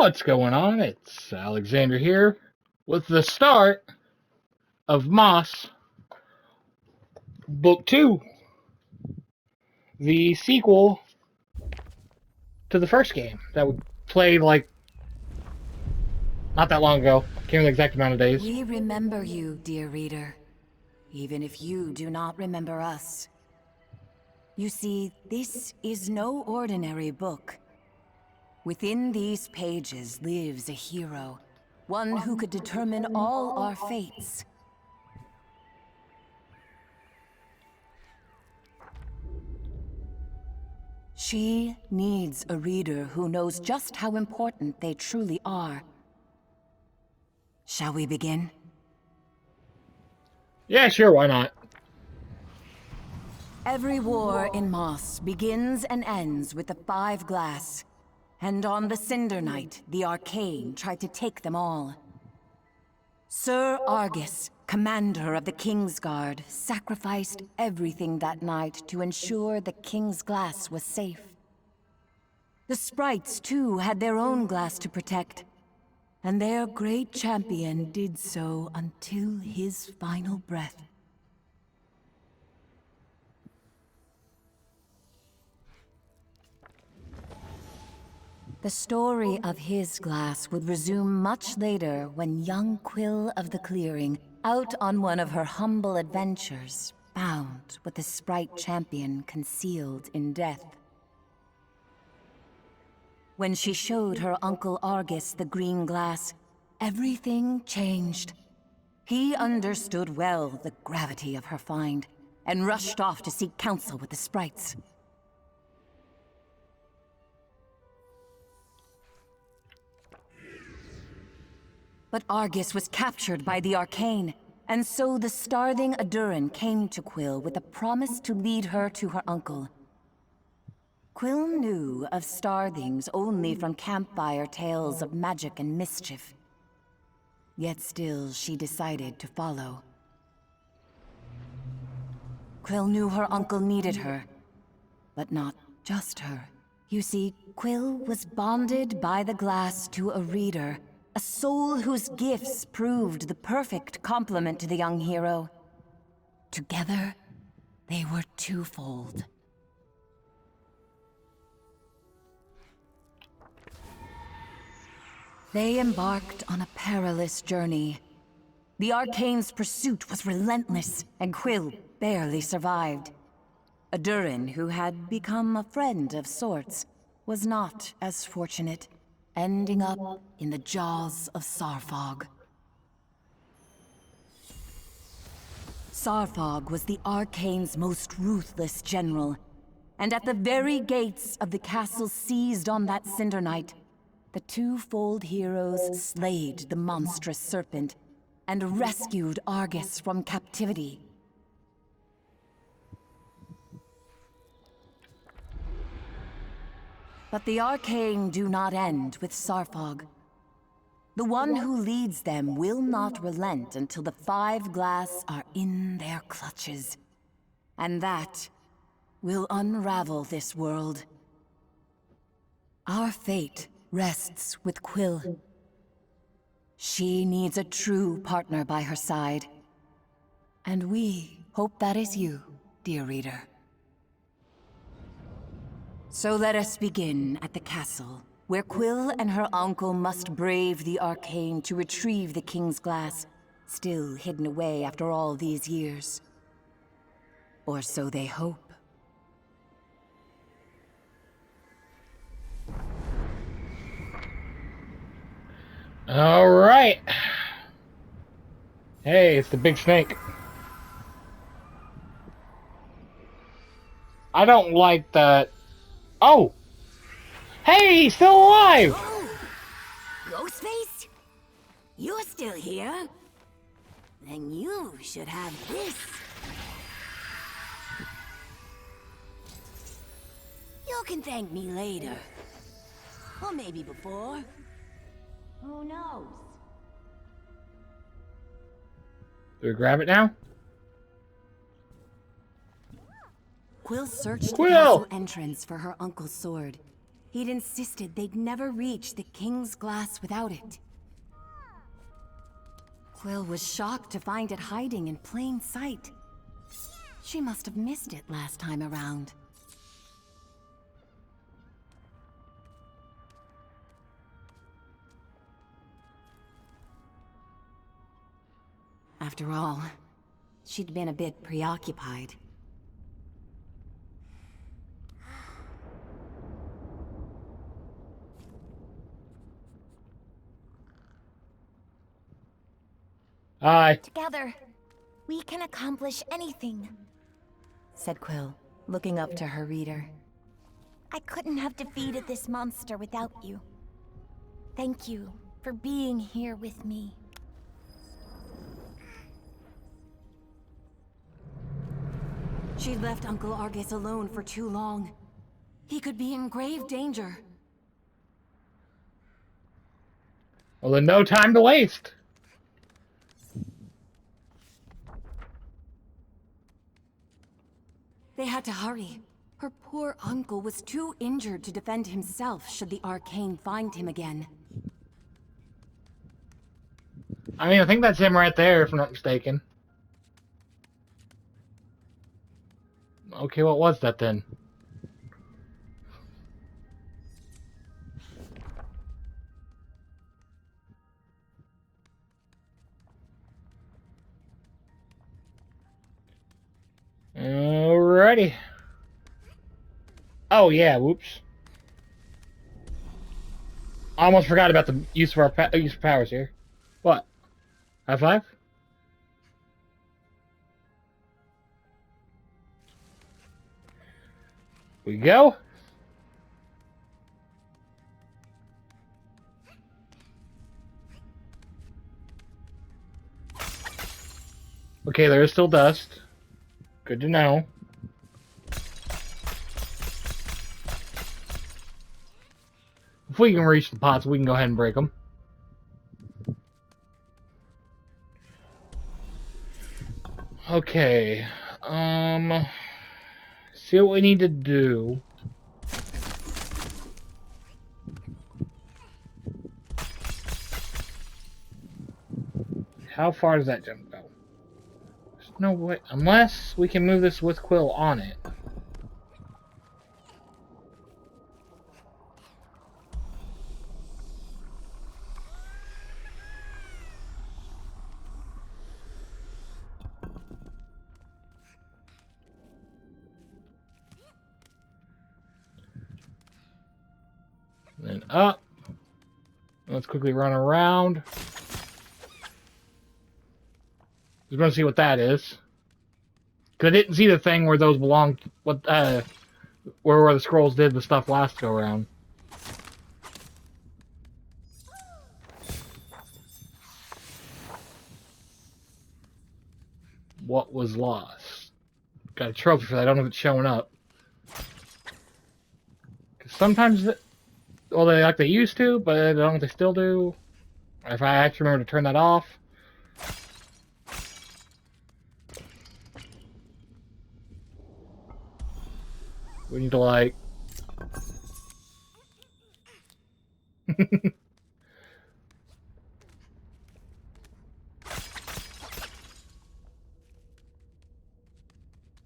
What's going on? It's Alexander here with the start of Moss Book 2, the sequel to the first game that we played like not that long ago. Can't remember the exact amount of days. We remember you, dear reader, even if you do not remember us. You see, this is no ordinary book. Within these pages lives a hero, one who could determine all our fates. She needs a reader who knows just how important they truly are. Shall we begin? Yeah, sure, why not? Every war in Moss begins and ends with the Five Glass. And on the Cinder Night, the Arcane tried to take them all. Sir Argus, commander of the Kingsguard, sacrificed everything that night to ensure the King's Glass was safe. The Sprites, too, had their own glass to protect, and their great champion did so until his final breath. The story of his glass would resume much later when young Quill of the Clearing, out on one of her humble adventures, found what the Sprite champion concealed in death. When she showed her uncle Argus the green glass, everything changed. He understood well the gravity of her find, and rushed off to seek counsel with the Sprites. But Argus was captured by the Arcane, and so the Starthing Adurin came to Quill with a promise to lead her to her uncle. Quill knew of Starthings only from campfire tales of magic and mischief. Yet still she decided to follow. Quill knew her uncle needed her, but not just her. You see, Quill was bonded by the glass to a reader, a soul whose gifts proved the perfect complement to the young hero. Together, they were twofold. They embarked on a perilous journey. The Arcane's pursuit was relentless, and Quill barely survived. Adurin, who had become a friend of sorts, was not as fortunate, ending up in the jaws of Sarfog. Sarfog was the Arcane's most ruthless general, and at the very gates of the castle seized on that Cinder Night, the twofold heroes slayed the monstrous serpent and rescued Argus from captivity. But the Arcane do not end with Sarfog. The one who leads them will not relent until the Five Glass are in their clutches. And that will unravel this world. Our fate rests with Quill. She needs a true partner by her side. And we hope that is you, dear reader. So let us begin at the castle, where Quill and her uncle must brave the Arcane to retrieve the King's Glass, still hidden away after all these years. Or so they hope. All right. Hey, it's the big snake. I don't like that. Oh! Hey, he's still alive! Oh, Ghostface? You're still here? Then you should have this. You can thank me later. Or maybe before. Who knows? Do we grab it now? Quill searched the Quill! castle entrance for her uncle's sword. He'd insisted they'd never reach the King's Glass without it. Quill was shocked to find it hiding in plain sight. She must have missed it last time around. After all, she'd been a bit preoccupied. Hi. Together, we can accomplish anything, Said Quill, looking up to her reader. I couldn't have defeated this monster without you. Thank you for being here with me. She'd left Uncle Argus alone for too long. He could be in grave danger. Well, then no time to waste. They had to hurry. Her poor uncle was too injured to defend himself should the Arcane find him again. I mean, I think that's him right there, if I'm not mistaken. Okay, what was that then? Alrighty. Oh yeah, whoops. I almost forgot about the use of our use of powers here. What? High five? We go. Okay, there is still dust. Good to know. If we can reach the pots, we can go ahead and break them. Okay. See what we need to do. How far does that jump go? There's no way, unless we can move this with Quill on it. Then up. Let's quickly run around. We're going to see what that is. Cause I didn't see the thing where those belonged. What? Where the scrolls did the stuff last go around. What was lost? Got a trophy for that. I don't know if it's showing up. Cause sometimes, well, they used to, but I don't know if they still do. If I actually remember to turn that off. We need to like.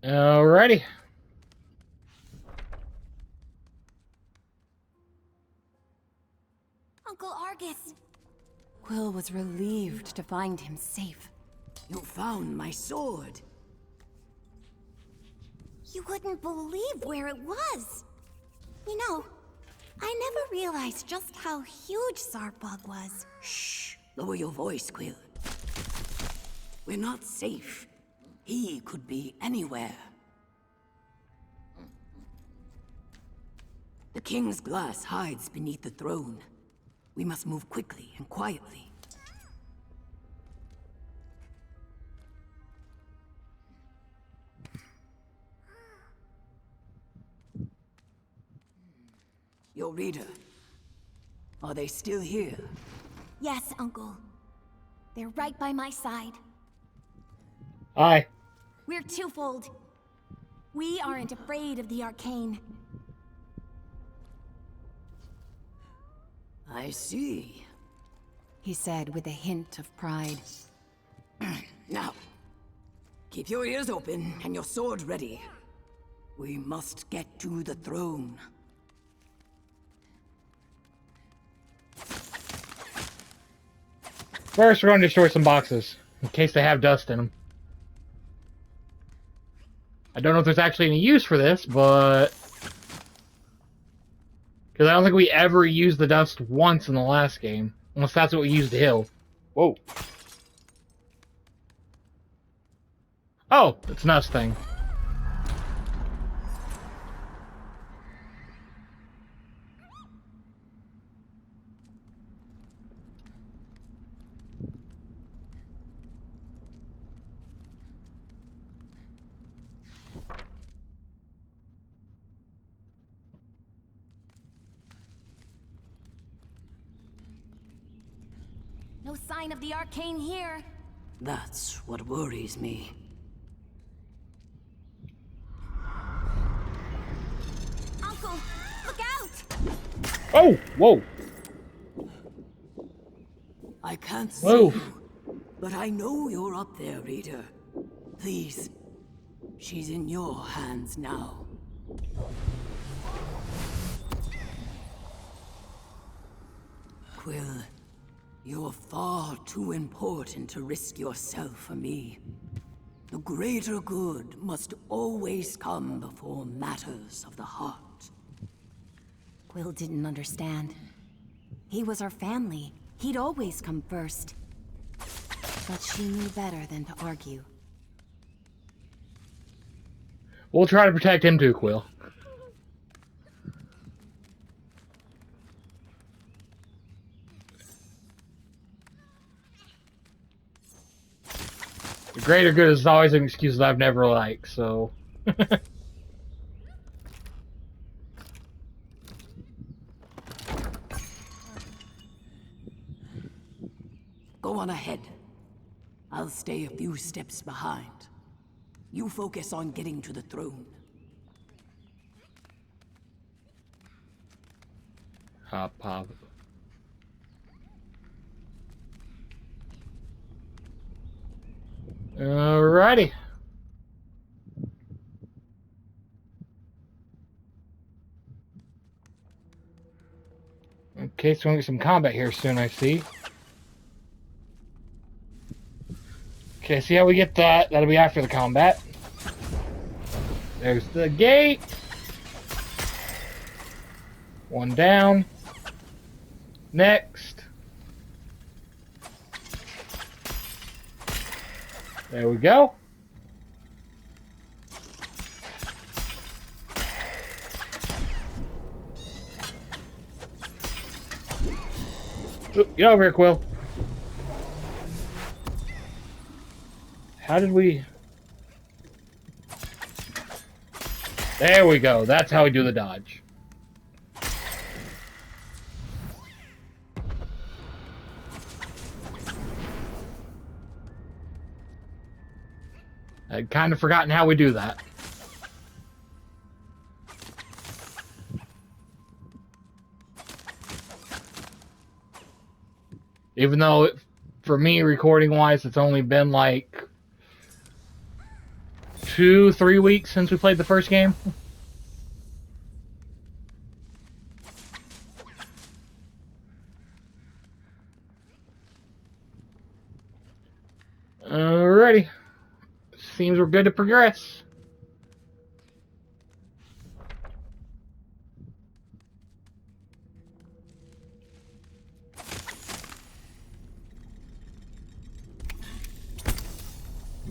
Alrighty. Uncle Argus. Quill was relieved to find him safe. You found my sword. You wouldn't believe where it was. You know, I never realized just how huge Zarpug was. Shh! Lower your voice, Quill. We're not safe. He could be anywhere. The King's Glass hides beneath the throne. We must move quickly and quietly. Your reader. Are they still here? Yes, Uncle. They're right by my side. Hi. We're twofold. We aren't afraid of the Arcane. I see. he said with a hint of pride. Now, keep your ears open and your sword ready. We must get to the throne. First, we're going to destroy some boxes, in case they have dust in them. I don't know if there's actually any use for this, but... because I don't think we ever used the dust once in the last game. Unless that's what we used to heal. Whoa. Oh, it's Nuss thing. No sign of the arcane here. That's what worries me. Uncle, look out! Oh! Whoa! I can't see Whoa. you, but I know you're up there, Reader. Please, she's in your hands now. Quill, you're far too important to risk yourself for me. The greater good must always come before matters of the heart. Quill didn't understand. He was our family. He'd always come first. But she knew better than to argue. We'll try to protect him too, Quill. The greater good is always an excuse that I've never liked, so... Go on ahead. I'll stay a few steps behind. You focus on getting to the throne. Hop, hop. Alrighty. Okay, so we'll get some combat here soon, I see. Okay, see how we get that? That'll be after the combat. There's the gate. One down. Next. There we go. Oop, get over here, Quill. How did we... There we go. That's how we do the dodge. I'd kind of forgotten how we do that. Even though, for me, recording-wise, it's only been like 2-3 weeks since we played the first game. Alrighty. Seems we're good to progress.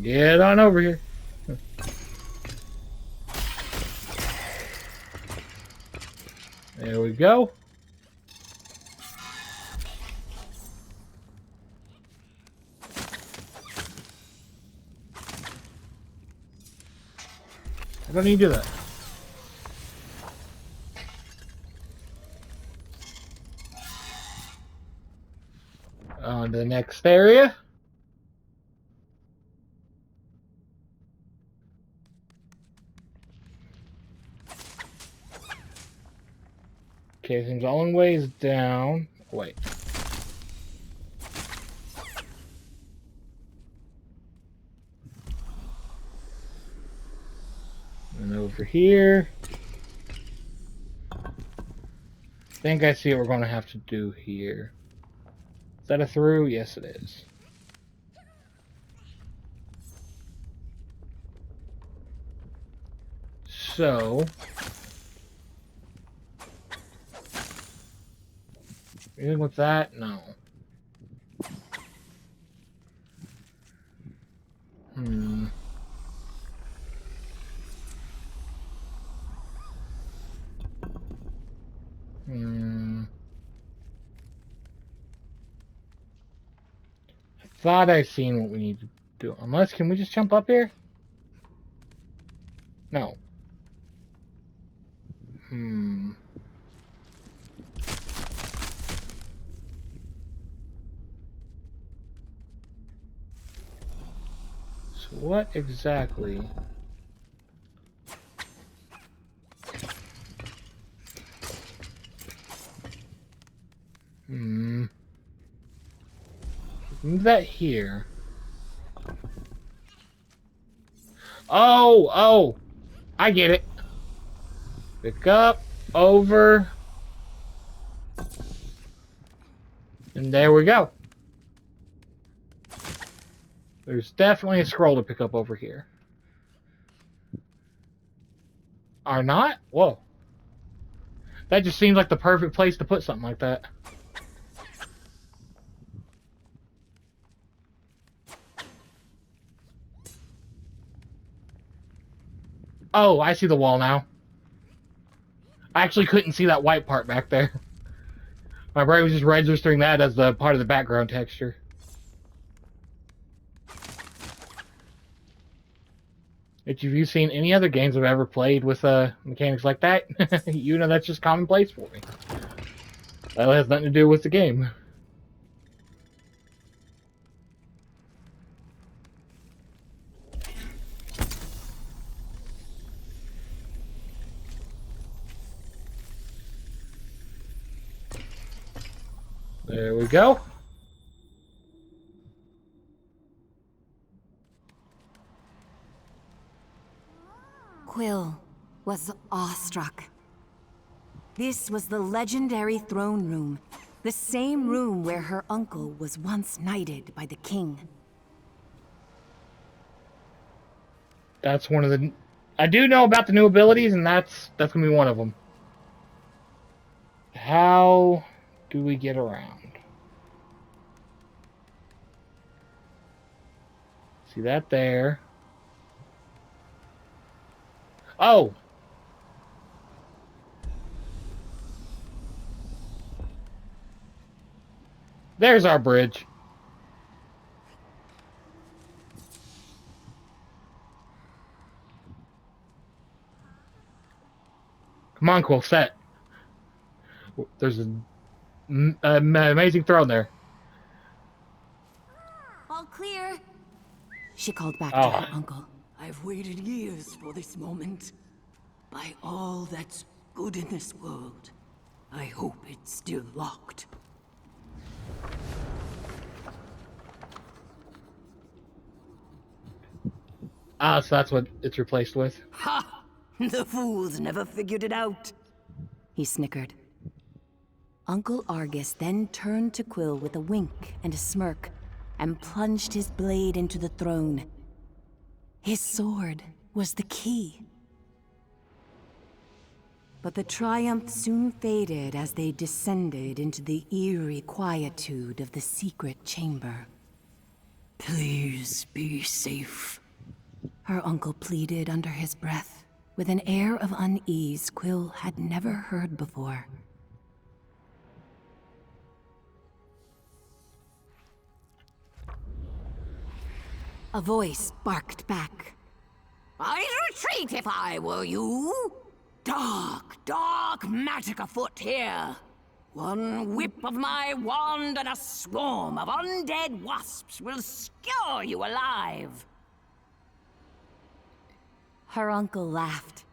Get on over here. There we go. I don't need to do that. On to the next area. Okay, seems all in ways down. Wait. And over here. I think I see what we're going to have to do here. Is that a through? Yes, it is. So... anything with that? No. Hmm. I thought I seen what we need to do. Unless, can we just jump up here? No. So what exactly? Move that here. Oh! I get it. Pick up, over. And there we go. There's definitely a scroll to pick up over here. Are not? Whoa. That just seems like the perfect place to put something like that. Oh, I see the wall now. I actually couldn't see that white part back there. My brain was just registering that as the part of the background texture. If you've seen any other games I've ever played with mechanics like that, you know that's just commonplace for me. That has nothing to do with the game. There we go. Quill was awestruck. This was the legendary throne room, the same room where her uncle was once knighted by the king. That's one of the... I do know about the new abilities, and that's gonna be one of them. How do we get around? See that there. Oh! There's our bridge. Come on, Quill, set. There's an amazing throne there. All clear. She called back to her uncle. I've waited years for this moment. By all that's good in this world, I hope it's still locked. Ah, so that's what it's replaced with. Ha! The fools never figured it out. He snickered. Uncle Argus then turned to Quill with a wink and a smirk, and plunged his blade into the throne. His sword was the key. But the triumph soon faded as they descended into the eerie quietude of the secret chamber. Please be safe. Her uncle pleaded under his breath, with an air of unease Quill had never heard before. A voice barked back. I'd retreat if I were you. Dark magic afoot here. One whip of my wand and a swarm of undead wasps will skewer you alive. Her uncle laughed.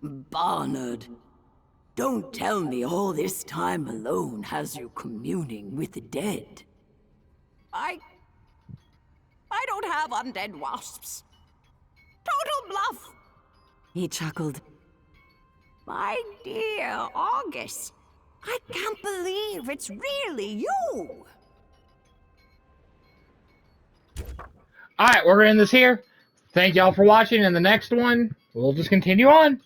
Barnard, Don't tell me all this time alone has you communing with the dead. I don't have undead wasps. Total bluff. He chuckled. My dear August, I can't believe it's really you. Alright, we're gonna end this here. Thank y'all for watching. In the next one, we'll just continue on.